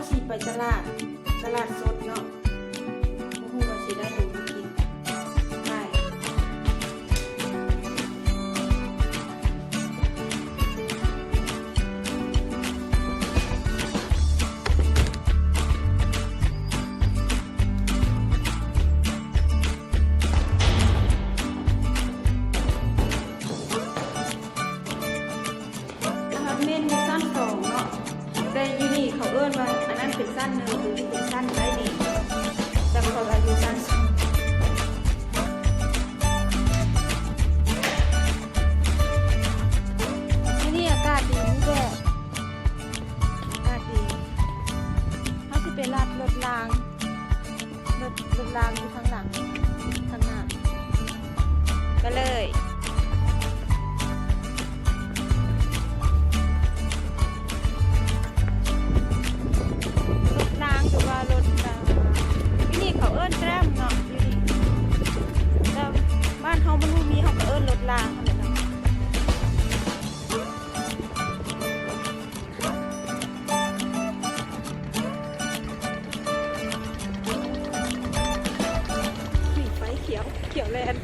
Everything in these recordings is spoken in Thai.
สิไปตลาดสดเนาะบ่ฮู้ว่าสิได้หยังมากินได้ เม่นมีสั้นสองเนาะแต่ยูนี่เขาเอื้อนว่าอันนั้นเป็นสั้นหนึ่งหรือที่เป็นสั้นได้ดีแต่เขาอายุสั้นสองที่นี่อากาศดีนี่แหละอากาศดีเขาจะเป็นรถรางอยู่ข้างหลังข้างหน้าก็เลยเขาเอิ้นแกล้มเนาะอยู่นี่แล้วบ้านเฮามันบ่มีเฮาก็เอิ้นรถรางนั่นแหละเนาะนี่ไฟเขียวแลน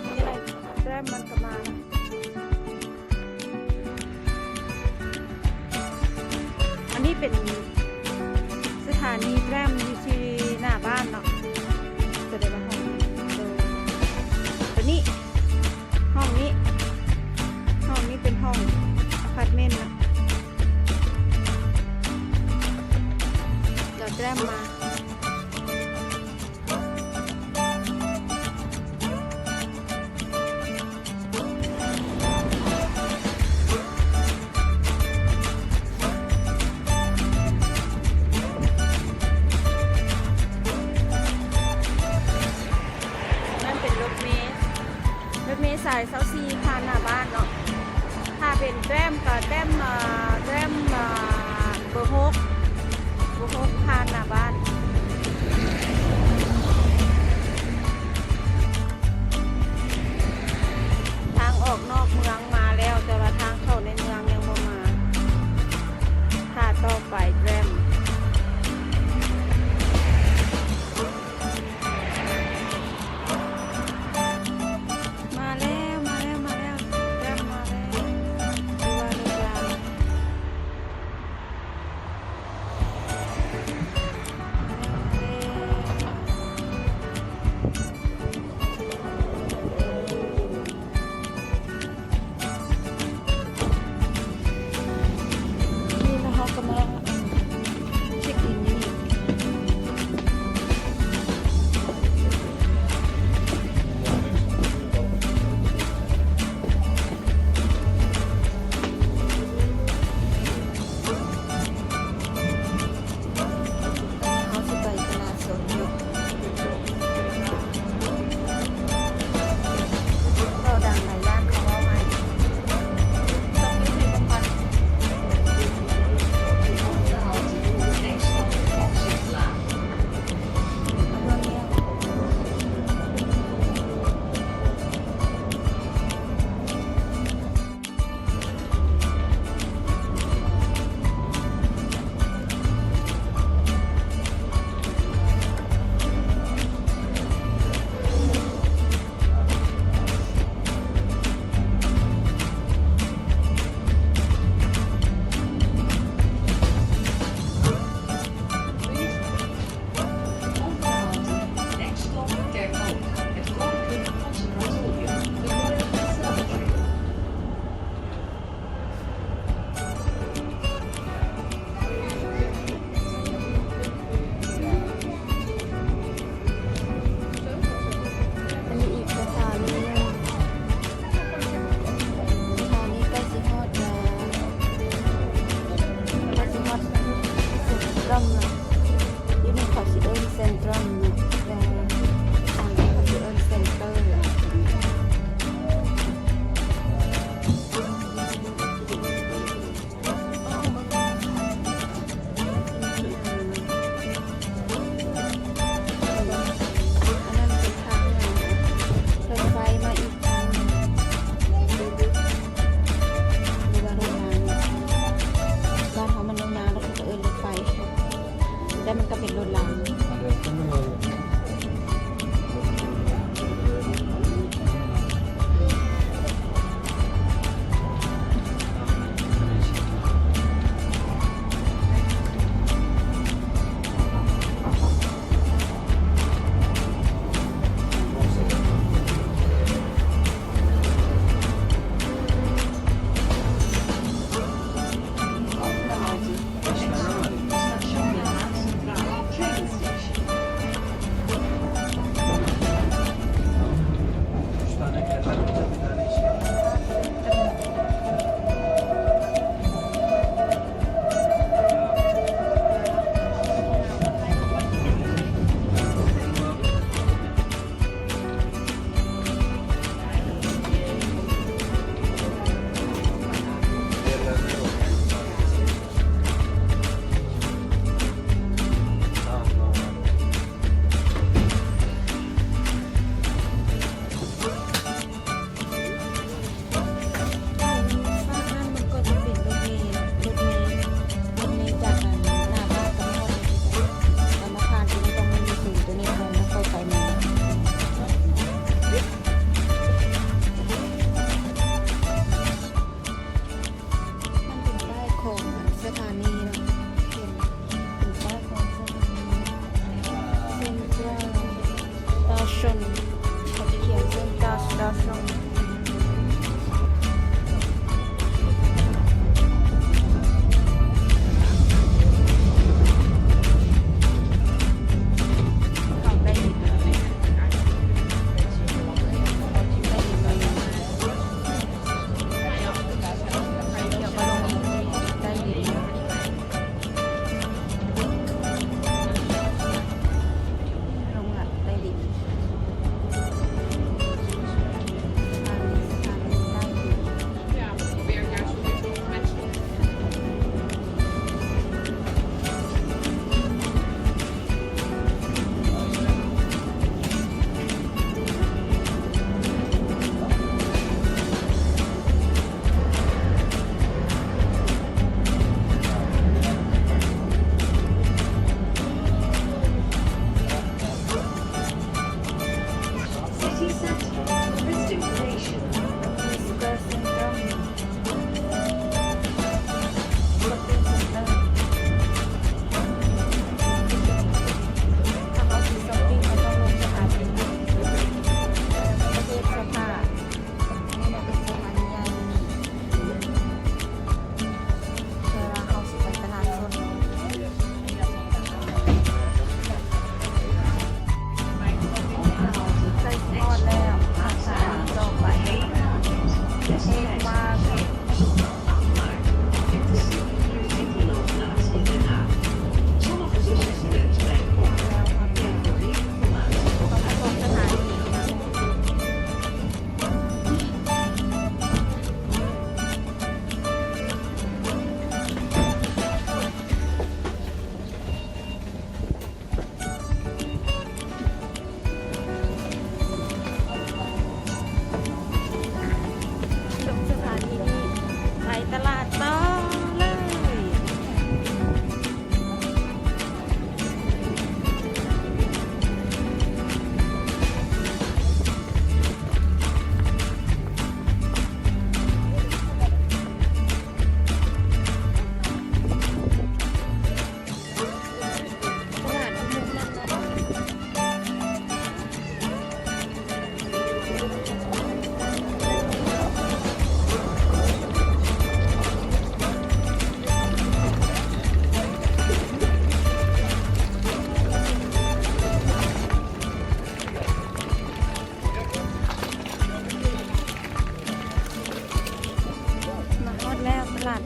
นี่อะไรแกล้มมันก็มาอันนี้เป็นสถานีแกล้มอยู่ที่หน้าบ้านเนาะจะได้มาห้องตัวนี้ห้องนี้เป็นห้องอพาร์ตเมนต์นะเดี๋ยวแกล้มมาสาย24ผ่านหน้าบ้านเนาะถ้าเป็นแกล้มก็แกล้มเบอร์6ผ่านหน้าบ้านทางออกนอกเมืองมาแล้วแต่ว่าทางเข้าในเมืองยังบ่มาถ้าต่อไปแกล้ม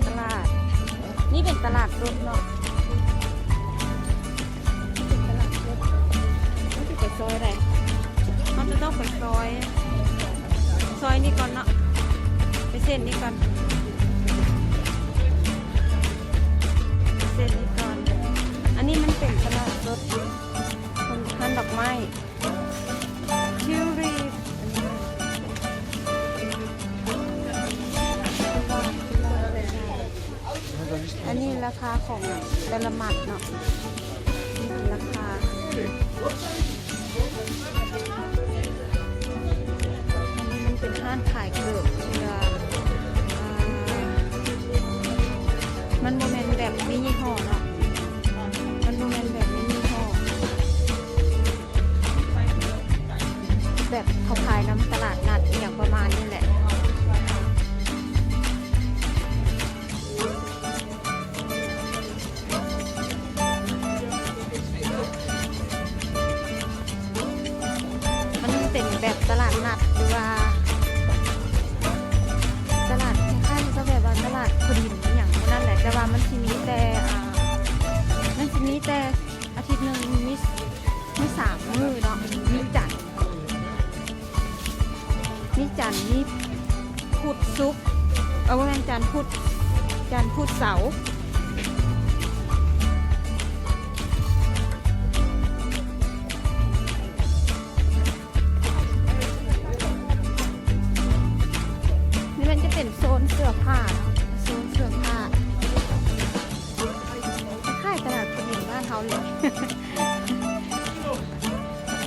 ตลาด นี่เป็นตลาดสดเนาะเป็นตลาดสดต้องไปซอยอะไรเขาจะต้องไปซอยนี่ก่อนเนาะไปเส้นนี้ก่อนเส้นนี้ก่อนอันนี้มันเป็นตลาดสดคนทานดอกไม้ทิวรีอันนี้ราคาของแต่ละหมัดเนาะราคาอันนี้มันเป็นห้างขายเกือบเรือมันโมเมนต์แบบมินิห่อเนาะมันโมเมนต์แบบมินิห่อแบบเขาขายน้ำตลาดนัดอย่างประมาณนี้แหละเป็นแบบตลาดนัดหรือว่าตลาดคล้ายๆก็แบบว่าตลาดคนดินอย่างนั่นแหละแต่ว่ามันทีนี้แต่อาทิตย์หนึ่งมี3 มื้อเนาะมีจันทร์มีพุธศุกร์เอาว่าเป็นจันทร์พุธเสาร์เป็นโซนเสื้อผ้าโซนเสื้อผ้าค่ายตลาดคนดินบ้านเขาเลย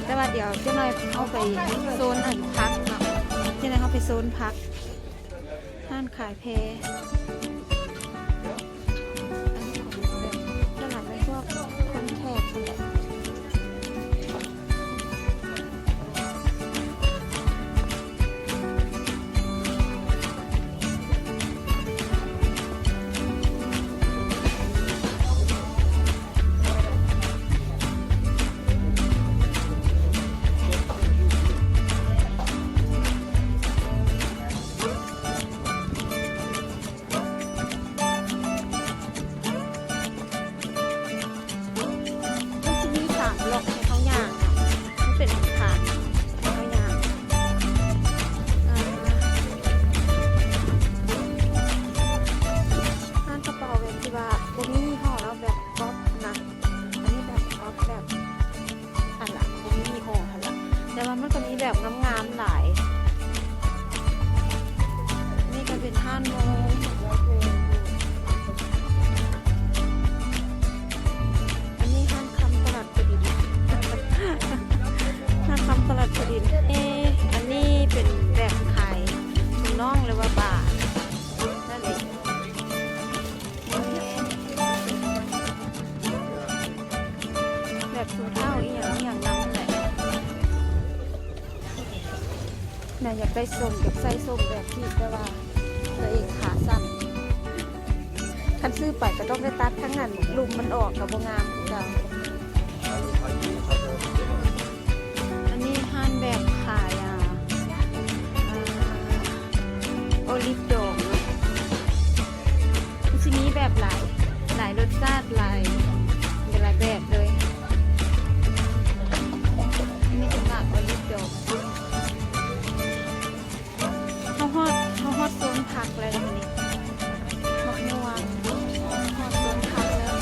แต่ว่าเดี๋ยวเจ้าหน่อยเข้าไปโซนพักเนาะเจ้าหน่อยเข้าไปโซนพักห้างขายเพตลาดในพวกคนแขกคนแหละหลอกให้เขาย่างมันเป็นฐานเขาย่างห้างกระเป๋าแบบที่ว่าพวกนี้มีห่อแล้วแบบก๊อปนะอันนี้แบบก๊อปแบบอันละพวกนี้มีห่ออันละแต่ว่ามันก็มีแบบงามๆหลายนี่ก็เป็นห้างโมตลาดพอดีอันนี้เป็นแบบขายถุงน่องหรือว่าบาร์นั่นเองแบบถุงเท้าอย่างนั้นแหละน่าอยากได้ส้มอยากใส่ส้มแบบที่แต่ว่าตัวเองขาสั้นคันซื้อไปก็ต้องได้ตัดทั้งนั้นลุมมันออกกับโบงามจ้ะแบบขายโอลิฟดองชิ้นนี้แบบหลายรสชาติหลายแบบเลยนี่เป็นหมากโอลิฟดองเขาฮอดโซนผักเลยนะนี่มะม่วงฮอดโซนผักแล้ว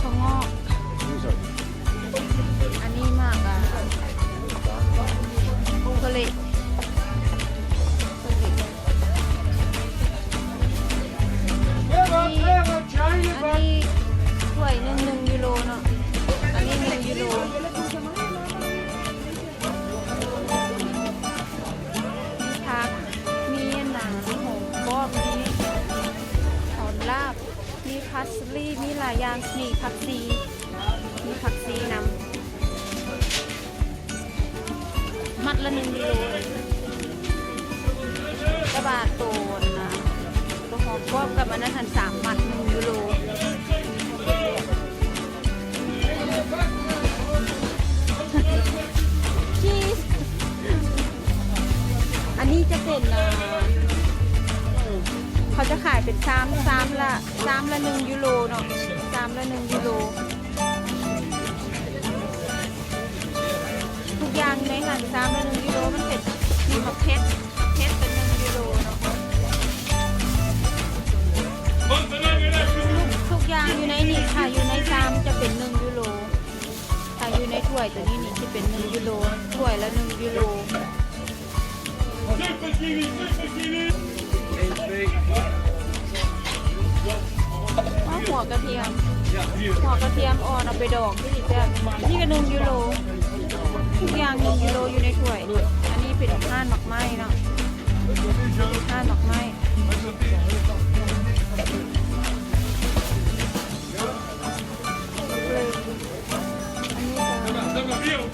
ข้าวงอกอันนี้มากก็เลยอันนี้ถ้วย1 ยูโรเนาะอันนี้1 ยูโรมีผักมีหนังหงบอบมีหอมลาบมีพัสลีมีหลายอย่างมีผักซีนำมัดละ1 ยูโร พร้อมกับอันนั้นหัน3 มัด1 ยูโรชีสอันนี้จะเป็นเขาจะขายเป็น3 ละ1 ยูโรเนาะ3 ละ 1 ยูโรทุกอย่างในหัน3 ละ 1 ยูโรมันเป็นมีผักเพชรเป็น1 ยูโรเนาะทุกอย่างอยู่ในนี่ค่ะอยู่ในชามจะเป็น1 ยูโรถ้าอยู่ในถ้วยตัวนี้นี่จะเป็น1 ยูโรถ้วยละ1 ยูโรหัวกระเทียมอ่อนเอาไปดองที่จะนี่ก็1 ยูโรทุกอย่าง1 ยูโรอยู่ในถ้วยอันนี้เป็นห่านหมักไหม้เนาะห่านหมักไหม้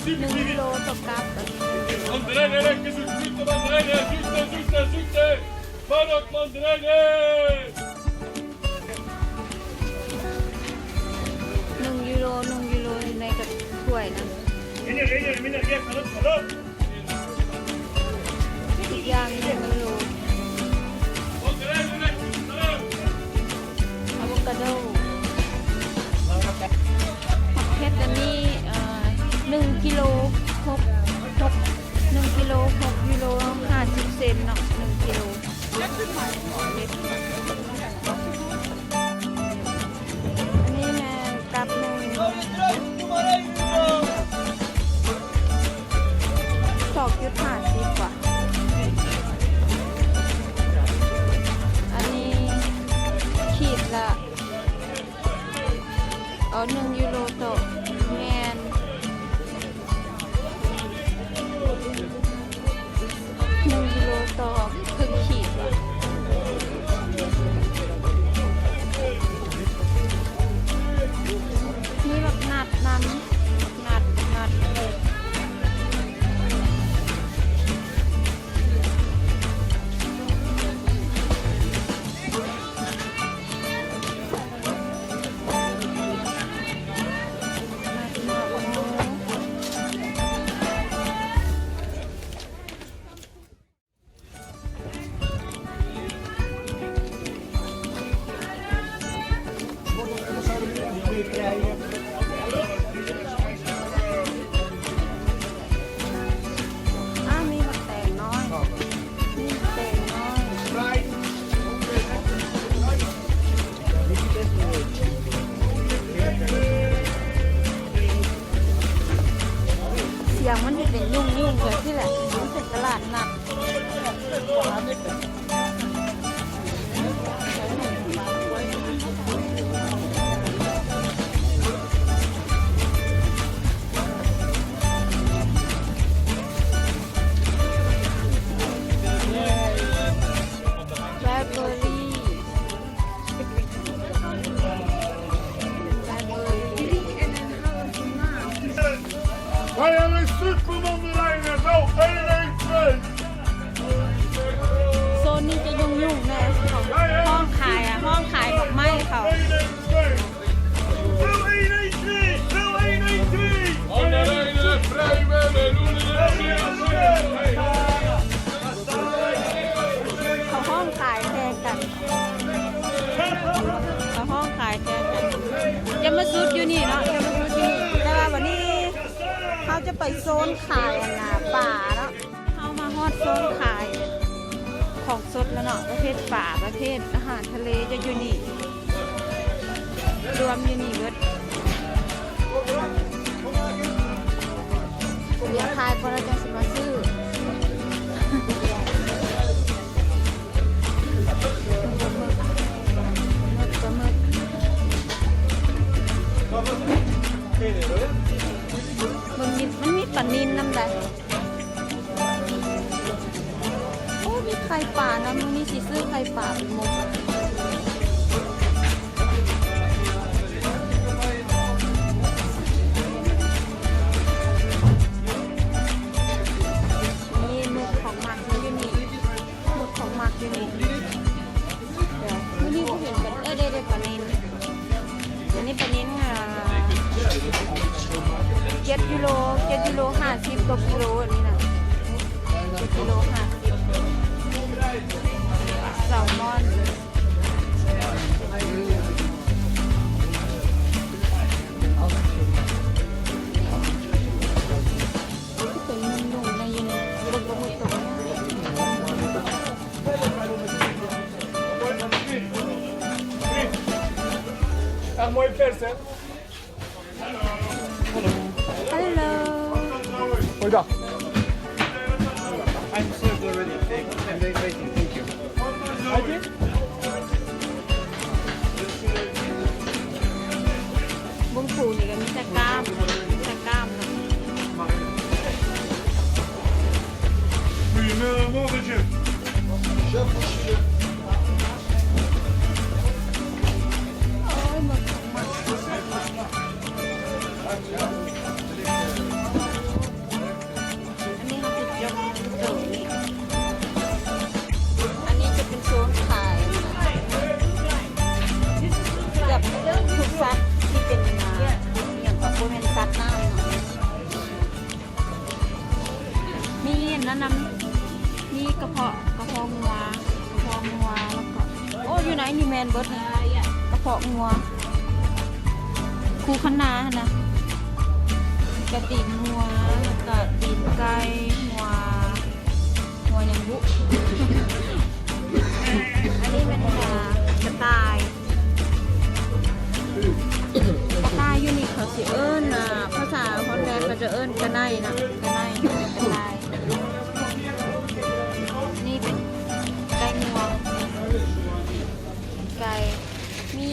1 ยูโรตกกับ1 ยูโรอยู่ในกระถ้วยนะอีกอย่าง1 ยูโรอะโวคาโดเพชรอันนี้1 กิโล1 กิโล6 ยูโร50 เซนเนาะ1 กิโลอันนี้แม่กับ1 2.50 กว่าอันนี้ขีดละ1 ยูโรต่อแมน1 ยูโรต่อครึ่งขีดว่ะนี่แบบนัดมีผักแตงน้อยเสียงมันจะเป็นยุ่งเลยที่แหละมันเป็นตลาดนัดโซนนี้จะยุ่งแน่ห้องขายดอกไม้เขาห้องขายแทนกันจะมาซุดอยู่นี่เนาะแต่ว่าวันนี้เขาจะไปโซนขายป่าเนาะเขามาฮอดโซนขายของสดแล้วเนาะประเภทป่าประเภทอาหารทะเลจะอยู่นี่รวมอยู่นี่เบิดเดี๋ยวทายพอเราจะมาซื้อมันมีปลานิลน้ำได้โอ้มีไข่ป่านะมันมีสีซื้อไข่ป่าเป็นมุกนี่มุกของหมักอยู่นี่เดี๋ยว 7 ยูโร7 ยูโร50ต่อกิโลอันนี้นะ7 กิโล50แซลมอนเป็นนุ่มๆในยินลูกกระมุดตัว Mooi vers, hè? Hello. Goeiedag. I'm served already. I'm very waiting. Thank you. บุ้งปูนี่ก็มีแต่กล้ามเนาะ Goedemorgen. โอ้ยหมดของหมดอันนี้เขาจะยกโต๊ะนี่อันนี้จะเป็นโซนขายกับทุกซัดที่เป็นอย่างกับโบเมนซัดน้ำเนาะมีอันนั้นน้ำมีกระเพาะงัวแล้วก็โอ้อยู่ไหนนี่แมนเบิร์ดกระเพาะงัวคูขนานะกระตีนงัวแล้วก็ตีนไก่งัวยังบุ อันนี้เป็นกระต่ายอยู่นี่เขาสิเอิ้นภาษาฮอลแลนด์ก็จะเอิ้นกระไนนะกระไนกระต่ายนี่เป็นไก่งวงไก่มี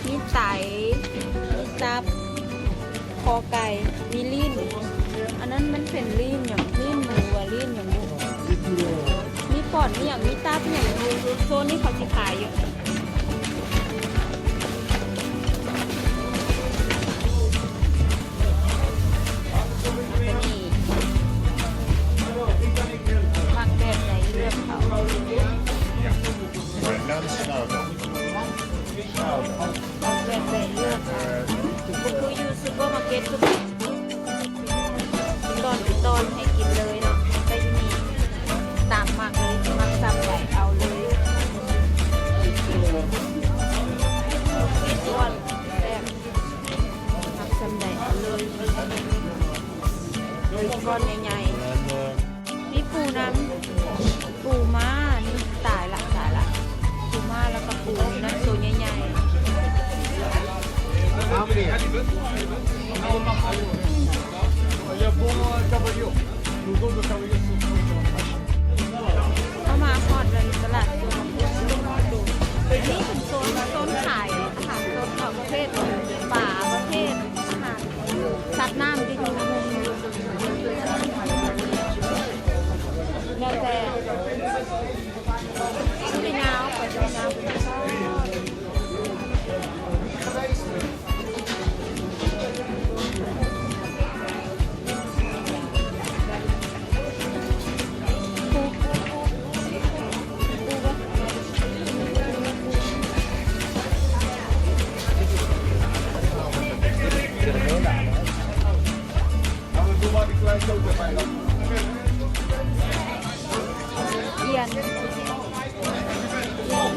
มีไตมีตับคอไก่มีลิ้นอันนั้นมันเป็นลิ้นอย่างลิ้นหมูลิ้นอย่างหมูมีปอดมีอย่างมีตับอย่างหมูโซนนี้เขาสิขายอยู่มักแบบไหนเลือกเขามักแบบไหนเลือกเขาคืออยู่ซูเปอร์มาร์เก็ตทุกตอนให้กินเลยเนาะไปอยู่นี่ตามมักเลยมักซ้ำใหญ่เอาเลยอ้วนแซ่บมักซ้ำใหญ่เอาเลยก้อนใหญ่ๆนี่ปูน้ำปูม้านี่ตายละปูม้าแล้วก็ปูน้ำตัวใหญ่ๆ How many?เข้ามาฮอดเลยตลาดตัวน้ำพุนี่เป็นโซนขายอาหารสดประเภทป่าประเภทอาหารสัตว์น้ำที่อยู่ในมุมแล้วแต่ไม่หนาวไปไม่หนาวเอียนทะ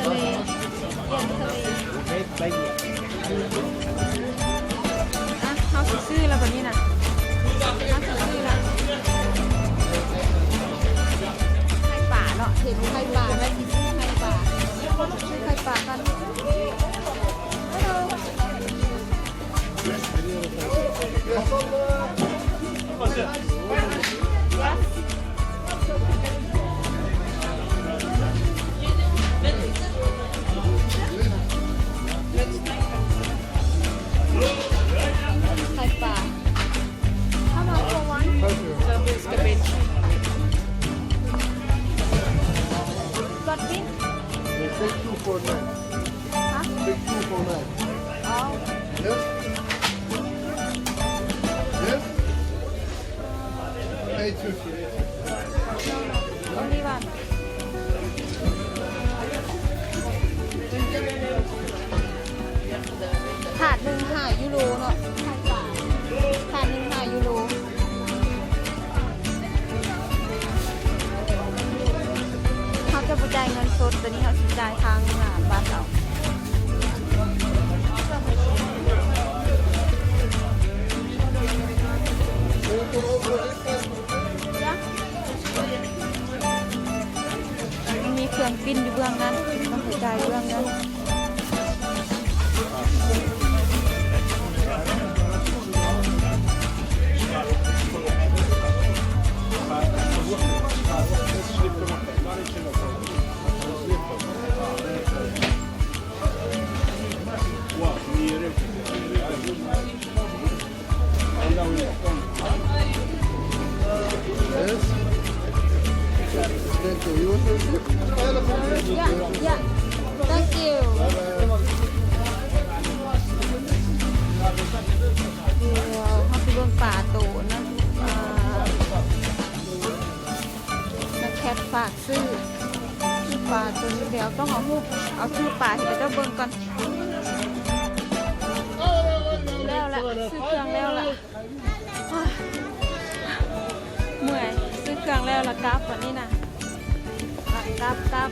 เลอ่ะเขาซื้อแล้วแบบนี้นะเขาซื้อแล้วไข่ป่าเนาะเห็นไข่ป่าไหมที่ซื้อไข่ป่าซื้อไข่ป่ากันไข่ป่าเข้ามาโควันกดบิน Take 2 for 9. ฮะ Take 2 for 9. อ๋อ Yes? Yes? 850. only one ถาดหนึ่ง5 ยูโรเนาะไข่ป่า รื่องปิ้นอยู่เบื้องนั้นต้องหัวใจเบื้องนั้นYeah, thank you. เดี๋ยวเขาไปเบิ่งป่าโตนะนักแคทฝากซื้อปลาตัวนี้เดี๋ยวต้องเอาชื่อปลาให้เจ้าเบิ่งก่อนแล้วละซื้อเครื่องแล้วละเมื่อยซื้อเครื่องแล้วละกราฟวันนี้นะกราฟ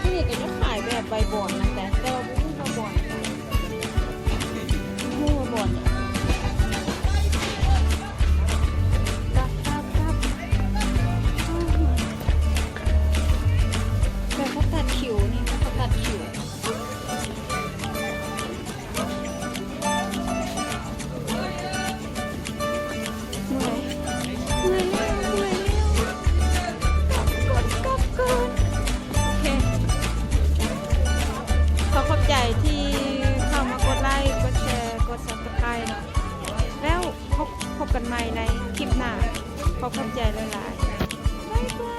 ที่นี่ก็จะขายแบบใบบอนนะแต่ว่าไม่ใบอนมู่บอนกราฟแบบเขาตัดขิวนี่เขาตัดขิวขอบใจที่เข้ามากดไลค์กดแชร์กด Subscribe เนาะแล้วพบกันใหม่ในคลิปหน้าขอบใจหลายๆบ๊ายบาย